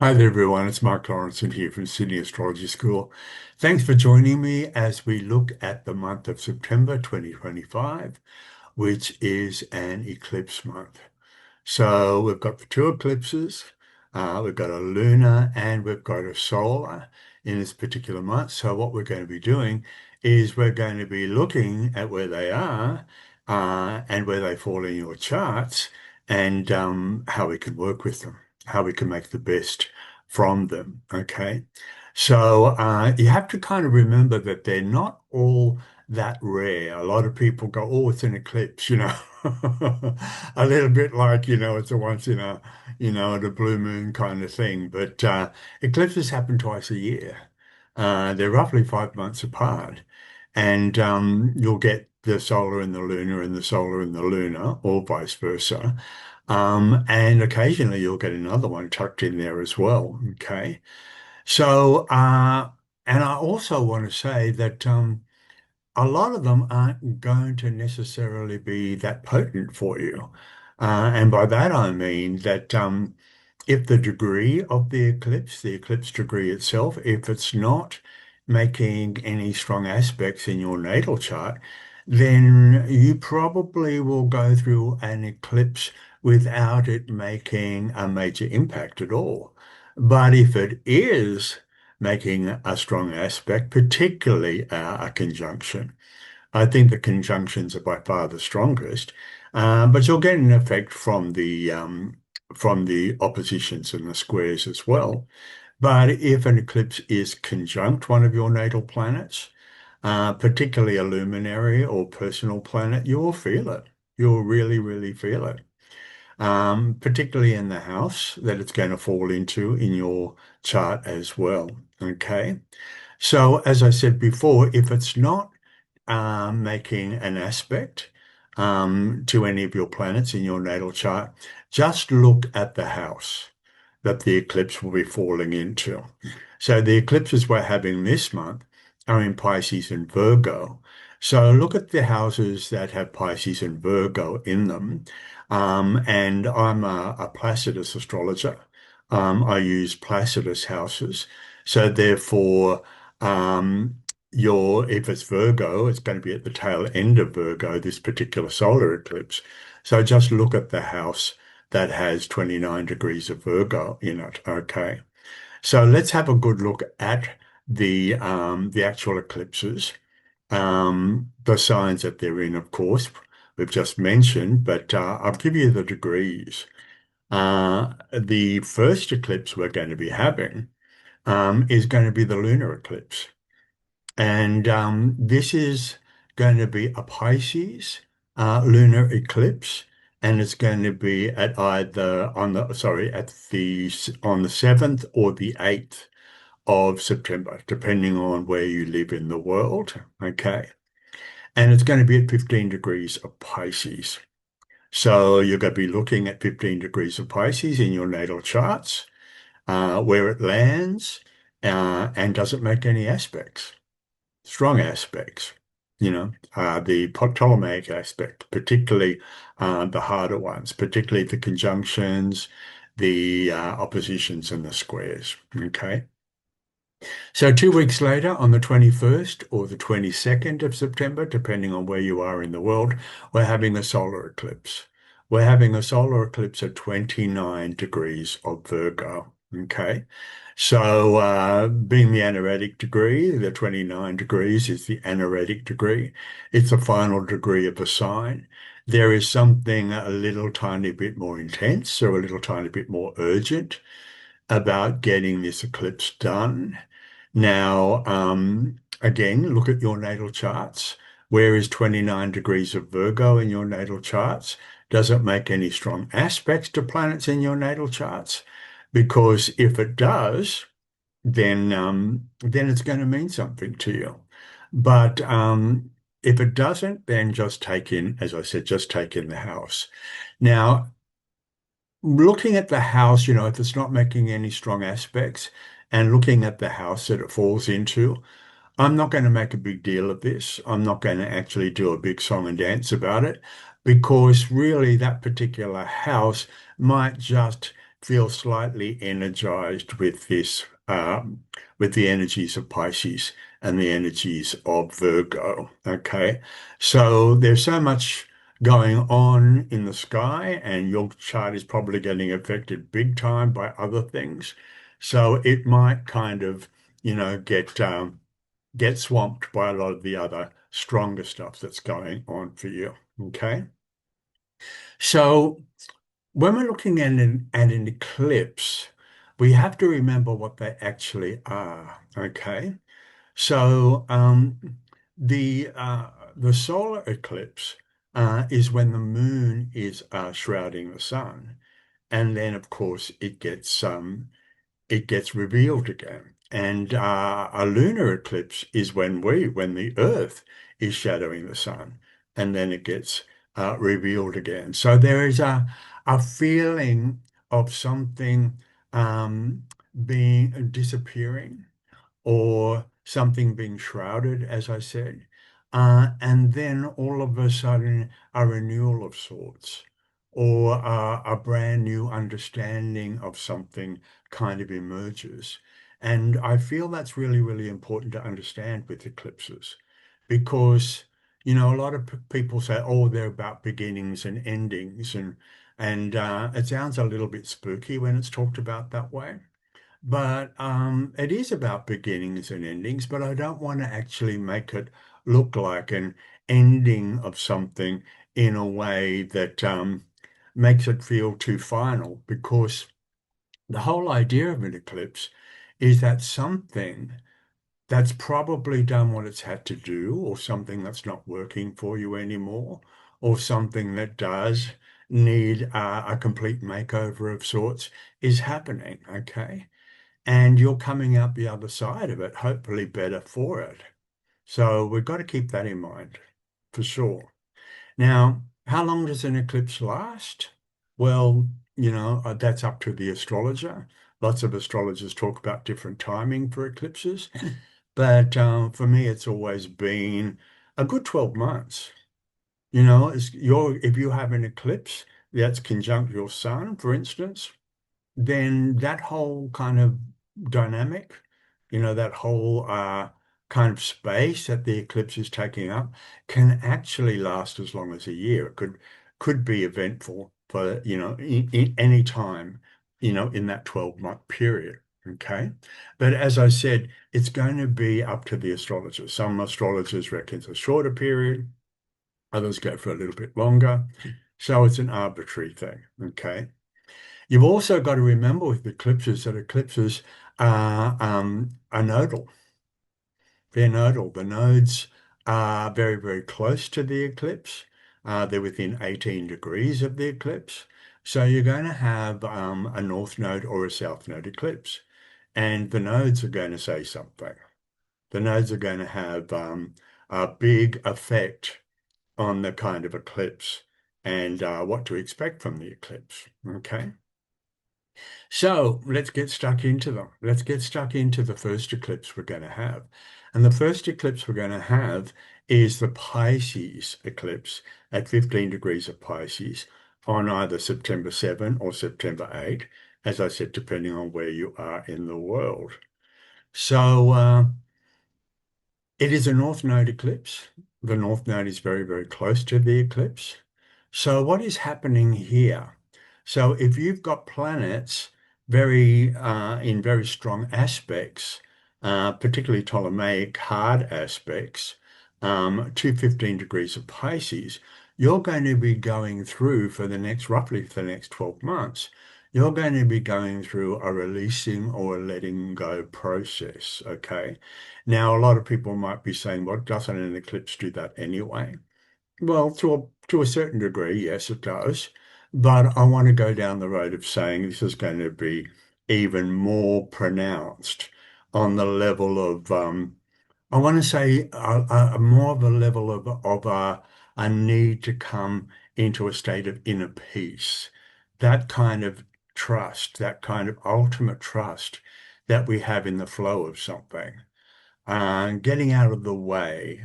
Hi there, everyone. It's Marc Laurenson here from Sydney Astrology School. Thanks for joining me as we look at the month of September 2025, which is an eclipse month. So we've got the two eclipses, we've got a lunar and we've got a solar in this particular month. So what we're going to be doing is we're going to be looking at where they are and where they fall in your charts and how we can work with them, how we can make the best from them. Okay. So you have to kind of remember that they're not all that rare. A lot of people go, oh, it's an eclipse, a little bit like, it's a once in a, the blue moon kind of thing. But eclipses happen twice a year. They're roughly 5 months apart. And you'll get the solar and the lunar and the solar and the lunar, or vice versa. And occasionally you'll get another one tucked in there as well. Okay. So, and I also want to say that a lot of them aren't going to necessarily be that potent for you. And by that I mean that if the degree of the eclipse degree itself, if it's not making any strong aspects in your natal chart, then you probably will go through an eclipse without it making a major impact at all. But if it is making a strong aspect, particularly a conjunction, I think the conjunctions are by far the strongest, but you'll get an effect from the oppositions and the squares as well. But if an eclipse is conjunct one of your natal planets, particularly a luminary or personal planet, you'll feel it. You'll really, really feel it. Particularly in the house that it's going to fall into in your chart as well. Okay. So, as I said before, if it's not making an aspect to any of your planets in your natal chart, just look at the house that the eclipse will be falling into. So the eclipses we're having this month are in Pisces and Virgo. So look at the houses that have Pisces and Virgo in them. And I'm a Placidus astrologer. I use Placidus houses. So therefore, if it's Virgo, it's going to be at the tail end of Virgo, this particular solar eclipse. So just look at the house that has 29 degrees of Virgo in it. Okay. So let's have a good look at the actual eclipses, the signs that they're in, of course, we've just mentioned, but I'll give you the degrees. The first eclipse we're going to be having is going to be the lunar eclipse. And this is going to be a Pisces lunar eclipse, and it's going to be at either on the sorry at the on the 7th or the 8th of September, depending on where you live in the world. Okay, and it's going to be at 15 degrees of Pisces. So you're going to be looking at 15 degrees of Pisces in your natal charts, where it lands, and does it make any aspects? Strong aspects, the Ptolemaic aspect, particularly the harder ones, particularly the conjunctions, the oppositions, and the squares. Okay. So 2 weeks later, on the 21st or the 22nd of September, depending on where you are in the world, we're having a solar eclipse. We're having a solar eclipse at 29 degrees of Virgo. Okay. So, being the anaretic degree, the 29 degrees is the anaretic degree. It's the final degree of a sign. There is something a little tiny bit more intense or a little tiny bit more urgent about getting this eclipse done. Now, again, look at your natal charts. Where is 29 degrees of Virgo in your natal charts? Does it make any strong aspects to planets in your natal charts? Because if it does, then it's going to mean something to you. But if it doesn't, then just take in, as I said, just take in the house. Now, looking at the house, if it's not making any strong aspects and looking at the house that it falls into, I'm not going to make a big deal of this. I'm not going to actually do a big song and dance about it because really that particular house might just feel slightly energized with this, with the energies of Pisces and the energies of Virgo. Okay. So there's so much going on in the sky, and your chart is probably getting affected big time by other things. So it might kind of, get swamped by a lot of the other stronger stuff that's going on for you. Okay. So when we're looking at an eclipse, we have to remember what they actually are. Okay. So the solar eclipse is when the moon is shrouding the sun. And then, of course, it gets revealed again. And a lunar eclipse is when the Earth is shadowing the sun, and then it gets revealed again. So there is a feeling of something um, being disappearing, or something being shrouded, as I said, and then all of a sudden a renewal of sorts, or a brand new understanding of something kind of emerges. And I feel that's really, really important to understand with eclipses, because a lot of people say, oh, they're about beginnings and endings, and it sounds a little bit spooky when it's talked about that way. But it is about beginnings and endings, but I don't want to actually make it look like an ending of something in a way that makes it feel too final, because the whole idea of an eclipse is that something that's probably done what it's had to do, or something that's not working for you anymore, or something that does need a complete makeover of sorts, is happening, okay? And you're coming out the other side of it, hopefully better for it. So we've got to keep that in mind for sure. Now, how long does an eclipse last? Well, that's up to the astrologer. Lots of astrologers talk about different timing for eclipses, but for me, it's always been a good 12 months. If you have an eclipse that's conjunct your sun, for instance, then that whole kind of dynamic, that whole kind of space that the eclipse is taking up, can actually last as long as a year. It could be eventful for, in any time, in that 12-month period. Okay. But as I said, it's going to be up to the astrologer. Some astrologers reckon it's a shorter period, others go for a little bit longer. So it's an arbitrary thing. Okay. You've also got to remember with eclipses that eclipses are nodal. They're nodal. The nodes are very, very close to the eclipse. They're within 18 degrees of the eclipse. So you're going to have a north node or a south node eclipse. And the nodes are going to say something. The nodes are going to have a big effect on the kind of eclipse and what to expect from the eclipse. Okay. So let's get stuck into them. Let's get stuck into the first eclipse we're going to have. And the first eclipse we're going to have is the Pisces eclipse at 15 degrees of Pisces on either September 7 or September 8, as I said, depending on where you are in the world. So it is a north node eclipse. The north node is very, very close to the eclipse. So what is happening here? So if you've got planets in very strong aspects, particularly Ptolemaic hard aspects, to 15 degrees of Pisces, you're going to be going through roughly for the next 12 months, you're going to be going through a releasing or a letting go process, okay? Now, a lot of people might be saying, well, doesn't an eclipse do that anyway? Well, to a certain degree, yes, it does. But I want to go down the road of saying this is going to be even more pronounced on the level of, I want to say, more of a level of a need to come into a state of inner peace. That kind of trust, that kind of ultimate trust that we have in the flow of something, getting out of the way,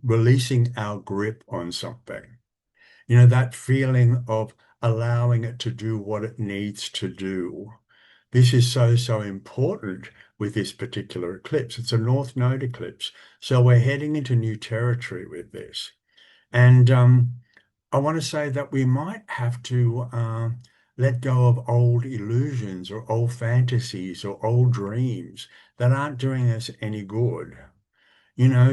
releasing our grip on something. that feeling of allowing it to do what it needs to do. This is so, so important with this particular eclipse. It's a North Node eclipse. So we're heading into new territory with this. And I want to say that we might have to let go of old illusions or old fantasies or old dreams that aren't doing us any good.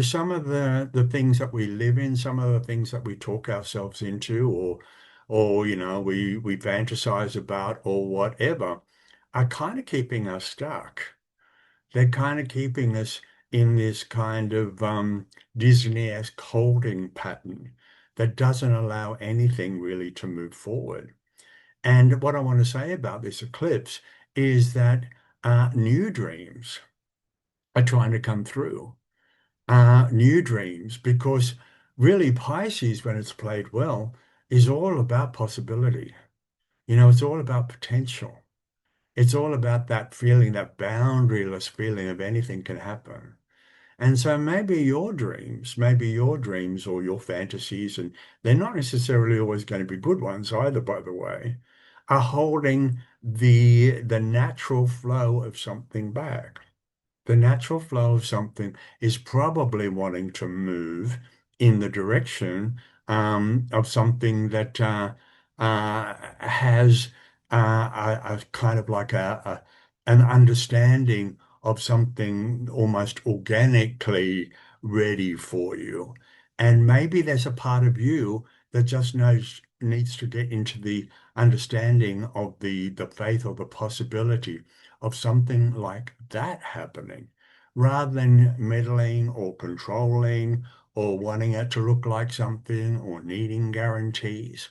Some of the things that we live in, some of the things that we talk ourselves into, or we fantasize about, or whatever, are kind of keeping us stuck. They're kind of keeping us in this kind of Disney-esque holding pattern that doesn't allow anything really to move forward. And what I want to say about this eclipse is that new dreams are trying to come through. New dreams, because really Pisces, when it's played well, is all about possibility. It's all about potential. It's all about that feeling, that boundaryless feeling of anything can happen. And so maybe your dreams or your fantasies, and they're not necessarily always going to be good ones either, by the way, are holding the natural flow of something back. The natural flow of something is probably wanting to move in the direction of something that has a kind of like an understanding of something almost organically ready for you. And maybe there's a part of you that just needs to get into the understanding of the faith or the possibility of something like that happening, rather than meddling or controlling or wanting it to look like something or needing guarantees.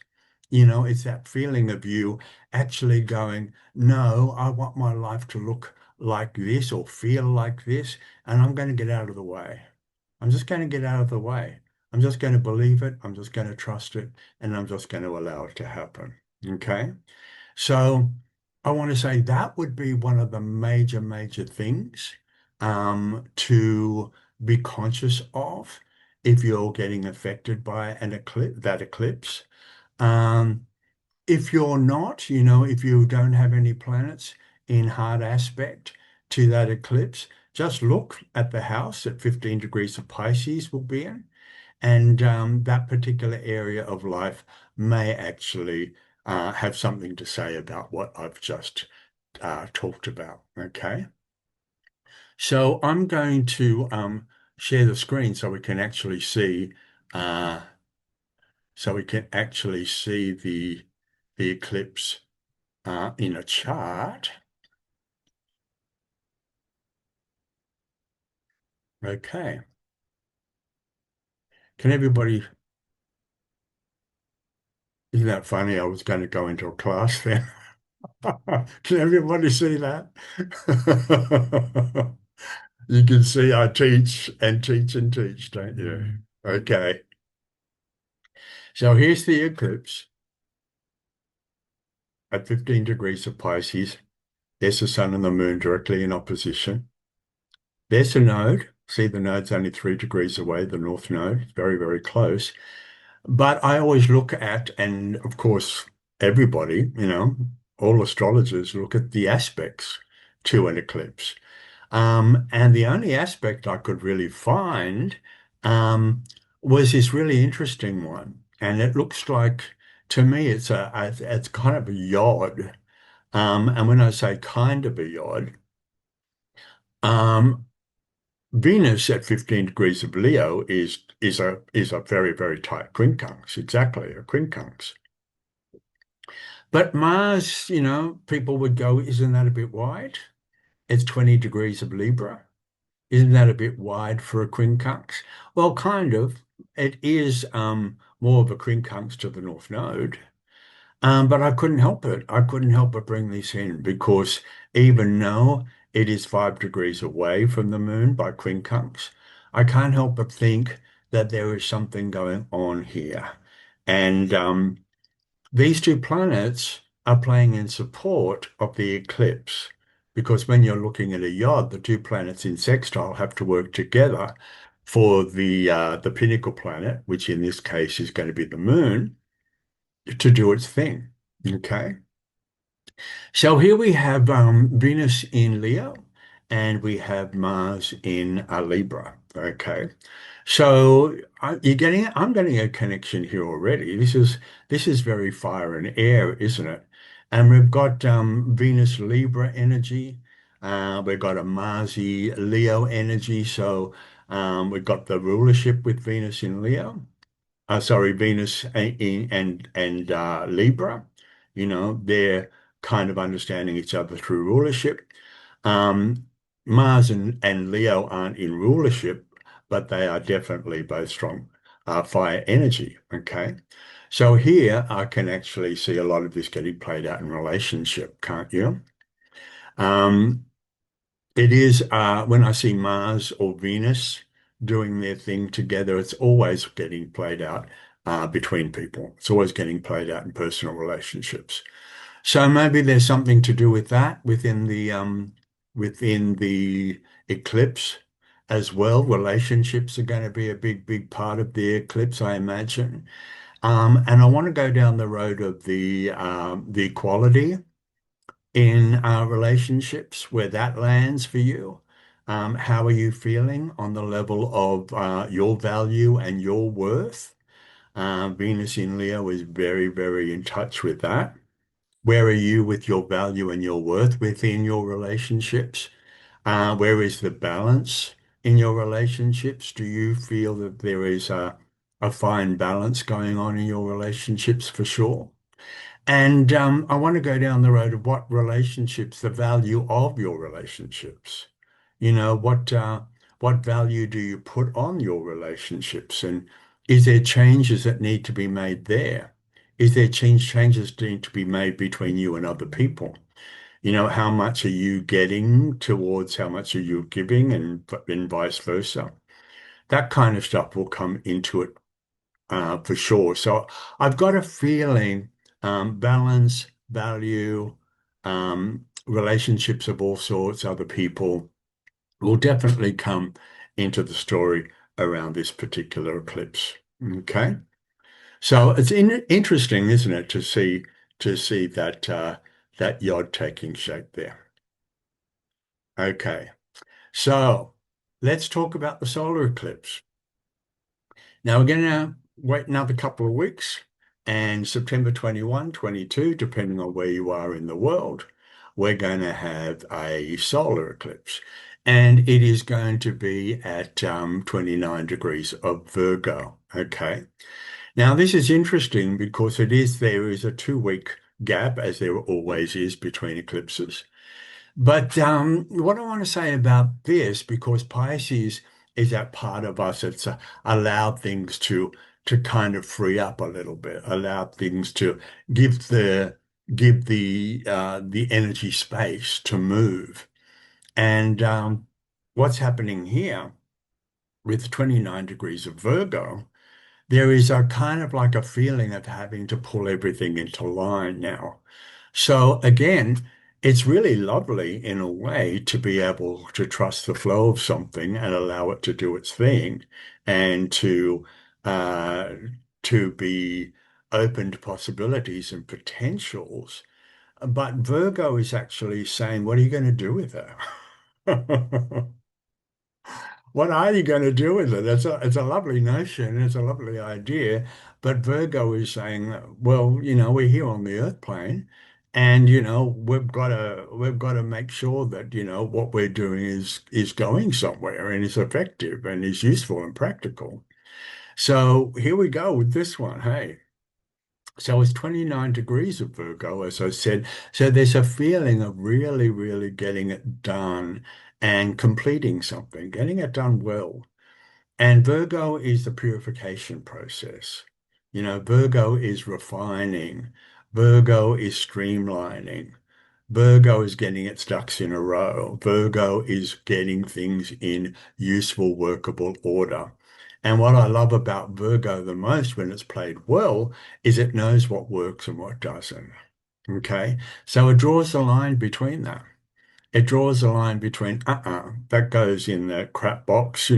It's that feeling of you actually going, no, I want my life to look like this or feel like this, and I'm going to get out of the way. I'm just going to get out of the way. I'm just going to believe it. I'm just going to trust it, and I'm just going to allow it to happen. Okay. So I want to say that would be one of the major, major things to be conscious of if you're getting affected by that eclipse. Um, if you're not, if you don't have any planets in hard aspect to that eclipse, just look at the house that 15 degrees of Pisces will be in. And that particular area of life may actually have something to say about what I've just talked about. Okay. So I'm going to share the screen uh, so we can actually see the eclipse in a chart. Okay. Can everybody, isn't that funny? I was going to go into a class then. Can everybody see that? You can see I teach and teach and teach, don't you? Okay. So here's the eclipse at 15 degrees of Pisces. There's the sun and the moon directly in opposition. There's the node. See, the node's only 3 degrees away, the north node. It's very, very close. But I always look at, and of course, everybody, all astrologers look at the aspects to an eclipse. And the only aspect I could really find um, was this really interesting one. And it looks like, to me, it's kind of a yod. And when I say kind of a yod, um, Venus at 15 degrees of Leo is a very, very tight quincunx, exactly a quincunx. But Mars, people would go, isn't that a bit wide? It's 20 degrees of Libra. Isn't that a bit wide for a quincunx? Well, kind of. It is more of a quincunx to the North Node. But I couldn't help it. I couldn't help but bring this in because even though it is 5 degrees away from the moon by quincunx, I can't help but think that there is something going on here. And these two planets are playing in support of the eclipse because when you're looking at a yod, the two planets in sextile have to work together for the pinnacle planet, which in this case is going to be the moon. to do its thing. Okay. So here we have Venus in Leo and we have Mars in Libra. Okay. So I'm getting a connection here already. This is very fire and air, isn't it? And we've got Venus Libra energy. We've got a Marsy Leo energy. So we've got the rulership with Venus in Leo. Sorry, Venus and Libra. They're kind of understanding each other through rulership. Um, Mars and Leo aren't in rulership, but they are definitely both strong fire energy. Okay. So here I can actually see a lot of this getting played out in relationship, can't you? Um, it is when I see Mars or Venus doing their thing together, it's always getting played out between people. It's always getting played out in personal relationships. So maybe there's something to do with that within the eclipse as well. Relationships are going to be a big, big part of the eclipse, I imagine. And I want to go down the road of the equality in relationships, where that lands for you. How are you feeling on the level of your value and your worth? Venus in Leo is very, very in touch with that. Where are you with your value and your worth within your relationships? Where is the balance in your relationships? Do you feel that there is a fine balance going on in your relationships for sure? And I want to go down the road of what relationships, the value of your relationships. What value do you put on your relationships? And is there changes that need to be made there? Is there changes that need to be made between you and other people? How much are you getting towards how much are you giving and vice versa? That kind of stuff will come into it for sure. So I've got a feeling balance, value, relationships of all sorts, other people will definitely come into the story around this particular eclipse. Okay. So it's interesting, isn't it, to see that yod taking shape there. Okay. So let's talk about the solar eclipse. Now we're going to wait another couple of weeks, and September 21, 22, depending on where you are in the world, we're going to have a solar eclipse. And it is going to be at 29 degrees of Virgo. Okay. Now this is interesting because there is a 2 week gap, as there always is between eclipses. But what I want to say about this, because Pisces is that part of us that's allowed things to kind of free up a little bit, allowed things to give the energy space to move. And what's happening here with 29 degrees of Virgo, there is a kind of like a feeling of having to pull everything into line now. So again, it's really lovely in a way to be able to trust the flow of something and allow it to do its thing and uh, to be open to possibilities and potentials. But Virgo is actually saying, what are you going to do with it? What are you going to do with it? It's a lovely notion, it's a lovely idea, but Virgo is saying, well, we're here on the Earth plane, and we've got to make sure that what we're doing is going somewhere and is effective and is useful and practical. So here we go with this one. Hey, so it's 29 degrees of Virgo, as I said. So there's a feeling of really, really getting it done and completing something, getting it done well. And Virgo is the purification process. Virgo is refining. Virgo is streamlining. Virgo is getting its ducks in a row. Virgo is getting things in useful, workable order. And what I love about Virgo the most when it's played well is it knows what works and what doesn't. Okay. So it draws a line between that. It draws a line between, that goes in the crap box,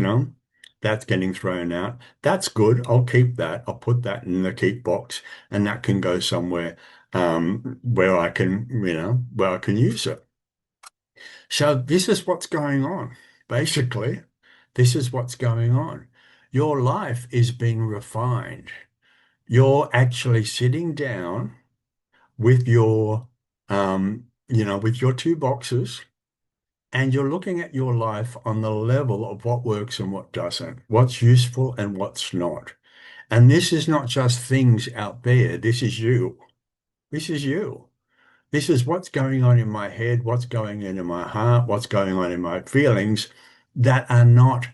That's getting thrown out. That's good. I'll keep that. I'll put that in the keep box, and that can go somewhere where I can, where I can use it. So this is what's going on. Basically, this is what's going on. Your life is being refined. You're actually sitting down with with your two boxes, and you're looking at your life on the level of what works and what doesn't, what's useful and what's not. And this is not just things out there. This is you. This is you. This is what's going on in my head, what's going on in my heart, what's going on in my feelings that are not,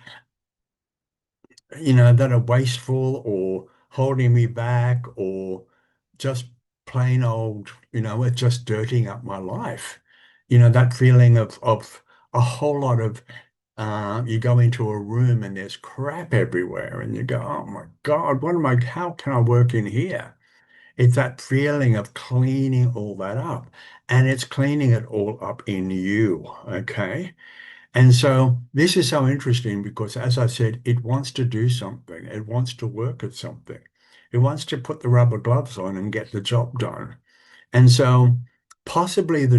that are wasteful or holding me back or just plain old, it's just dirtying up my life. That feeling of a whole lot of, you go into a room and there's crap everywhere and you go, oh my God, how can I work in here? It's that feeling of cleaning all that up, and it's cleaning it all up in you, okay? And so this is so interesting because, as I said, it wants to do something. It wants to work at something. It wants to put the rubber gloves on and get the job done. And so possibly the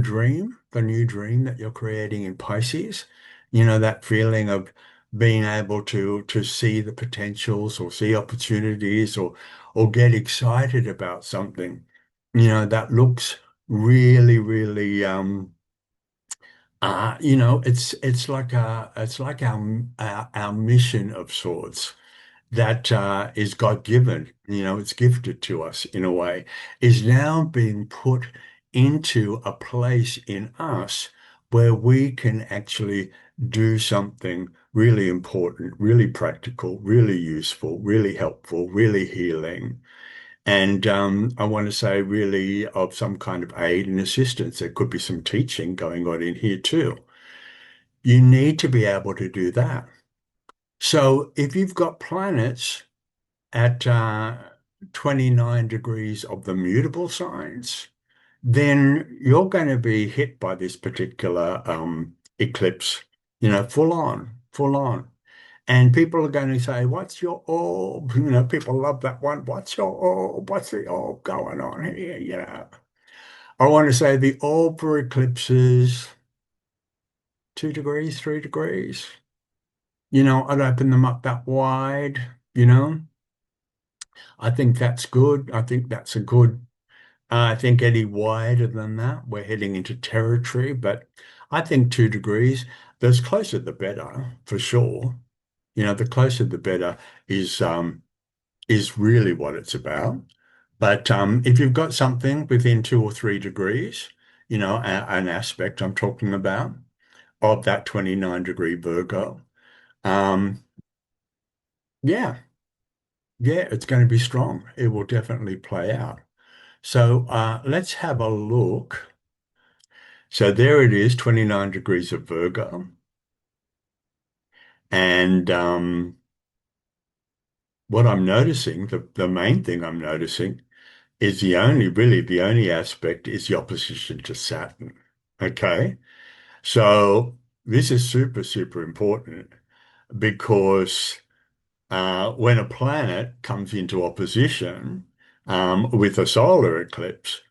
new dream that you're creating in Pisces, that feeling of being able to see the potentials or see opportunities or get excited about something, that looks really, really it's like our mission of sorts that is God-given, it's gifted to us in a way, is now being put into a place in us where we can actually do something really important, really practical, really useful, really helpful, really healing. And I want to say really of some kind of aid and assistance. There could be some teaching going on in here too. You need to be able to do that. So if you've got planets at 29 degrees of the mutable signs, then you're going to be hit by this particular eclipse, full on, full on. And people are going to say, what's your orb? People love that one. What's your orb? What's the orb going on here? I want to say the orb for eclipses, 2 degrees, 3 degrees. I'd open them up that wide, you know. I think that's good. I think that's a good, I think any wider than that, we're heading into territory, but I think 2 degrees, the closer the better, for sure. The closer the better is really what it's about. But if you've got something within 2 or 3 degrees, an aspect I'm talking about of that 29-degree Virgo, um, yeah, yeah, it's going to be strong. It will definitely play out. So let's have a look. So there it is, 29 degrees of Virgo. And what I'm noticing, the main thing I'm noticing is the only aspect is the opposition to Saturn. Okay. So this is super, super important because when a planet comes into opposition with a solar eclipse,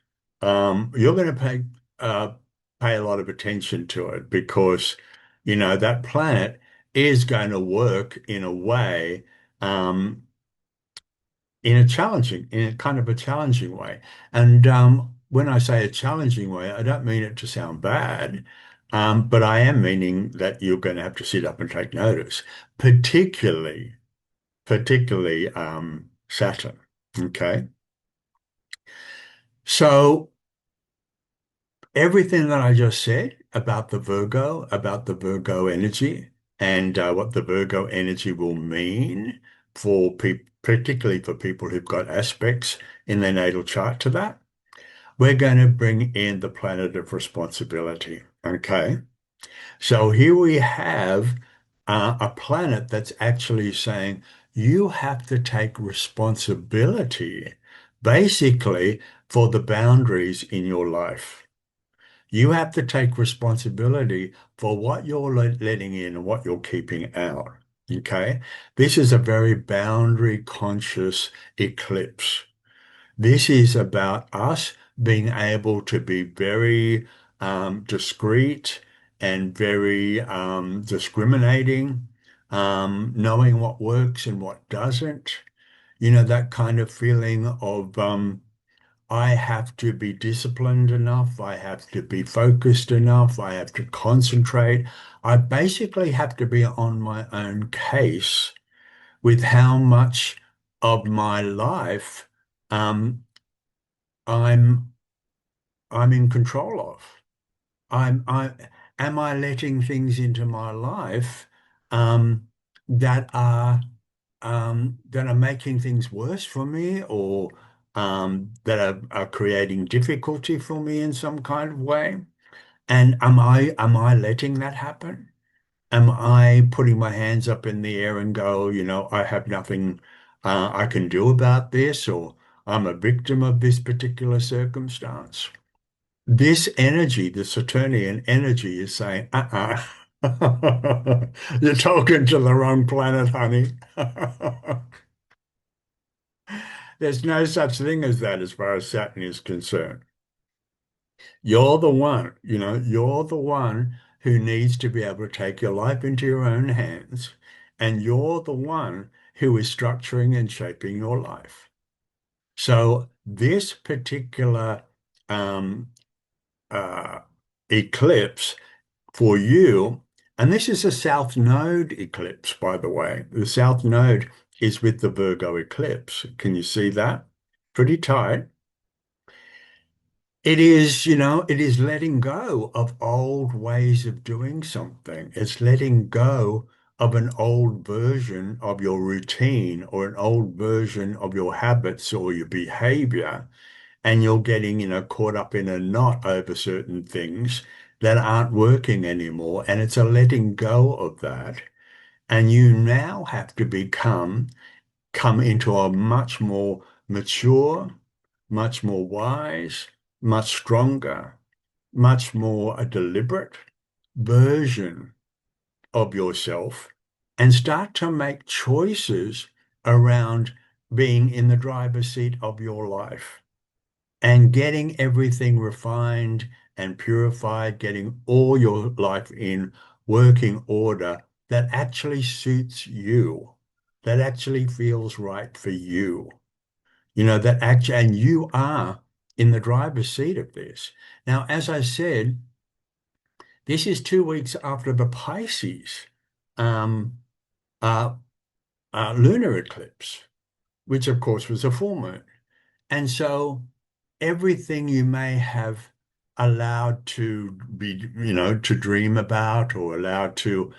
you're going to uh, pay a lot of attention to it because, that planet is going to work in a way, um, in a kind of a challenging way. And when I say a challenging way, I don't mean it to sound bad, but I am meaning that you're going to have to sit up and take notice, particularly Saturn. Okay. So everything that I just said about the Virgo energy, and what the Virgo energy will mean for people, particularly for people who've got aspects in their natal chart to that, we're going to bring in the planet of responsibility. Okay. So here we have a planet that's actually saying you have to take responsibility, basically, for the boundaries in your life. You have to take responsibility for what you're letting in and what you're keeping out. Okay. This is a very boundary conscious eclipse. This is about us being able to be very discreet and very discriminating, knowing what works and what doesn't. You know, that kind of feeling of I have to be disciplined enough, I have to be focused enough, I have to concentrate. I basically have to be on my own case with how much of my life um, I'm I'm in control of. I am I letting things into my life um, that are making things worse for me or that are creating difficulty for me in some kind of way? And am I letting that happen? Am I putting my hands up in the air and go, I have nothing I can do about this, or I'm a victim of this particular circumstance? This energy, the Saturnian energy, is saying, you're talking to the wrong planet, honey. There's no such thing as that as far as Saturn is concerned. You're the one, you're the one who needs to be able to take your life into your own hands, and you're the one who is structuring and shaping your life. So this particular um, uh, eclipse for you, and this is a South Node eclipse, by the way. The South Node is with the Virgo eclipse. Can you see that? Pretty tight. It is letting go of old ways of doing something. It's letting go of an old version of your routine or an old version of your habits or your behavior. And you're getting, caught up in a knot over certain things that aren't working anymore. And it's a letting go of that. And you now have to come into a much more mature, much more wise, much stronger, much more a deliberate version of yourself and start to make choices around being in the driver's seat of your life and getting everything refined and purified, getting all your life in working order that actually suits you, that actually feels right for you. That actually, and you are in the driver's seat of this. Now, as I said, this is 2 weeks after the Pisces um, uh, lunar eclipse, which of course was a full moon. And so everything you may have allowed to be, to dream about or allowed to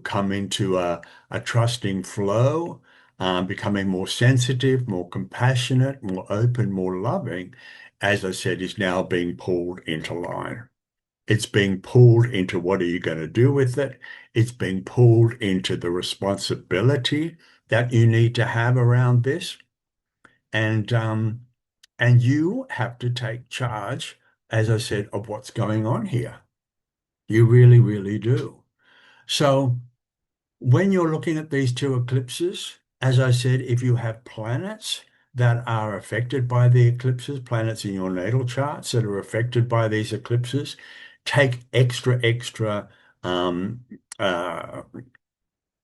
come into a trusting flow, becoming more sensitive, more compassionate, more open, more loving, as I said, is now being pulled into line. It's being pulled into what are you going to do with it? It's being pulled into the responsibility that you need to have around this. And you have to take charge, as I said, of what's going on here. You really, really do. So when you're looking at these two eclipses, as I said, if you have planets that are affected by the eclipses, planets in your natal charts that are affected by these eclipses, take extra, um, uh,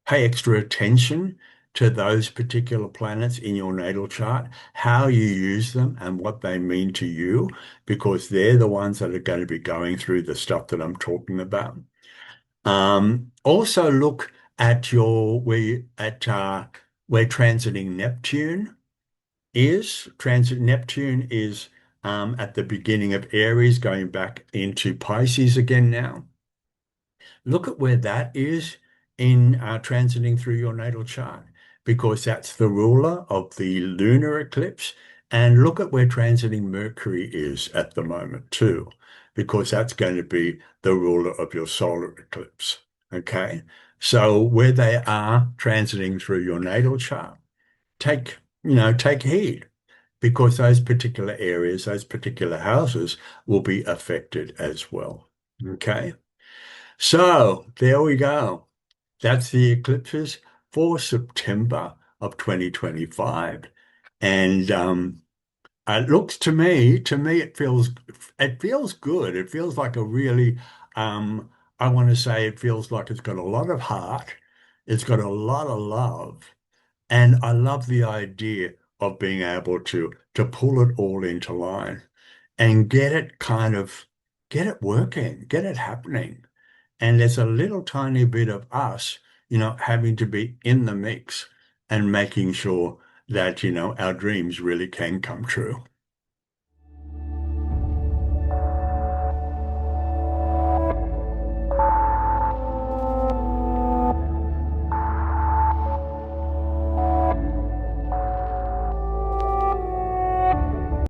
pay extra attention to those particular planets in your natal chart, how you use them and what they mean to you, because they're the ones that are going to be going through the stuff that I'm talking about. Also look at where transiting Neptune is. Transit Neptune is at the beginning of Aries, going back into Pisces again now. Look at where that is in transiting through your natal chart, because that's the ruler of the lunar eclipse. And look at where transiting Mercury is at the moment too, because that's going to be the ruler of your solar eclipse. Okay. So where they are transiting through your natal chart, take heed, because those particular areas, those particular houses will be affected as well. Okay. So there we go. That's the eclipses for September of 2025. And it looks to me, it feels good. It feels like a really, I want to say it feels like it's got a lot of heart. It's got a lot of love. And I love the idea of being able to pull it all into line and get it working, get it happening. And there's a little tiny bit of us, having to be in the mix and making sure that, our dreams really can come true.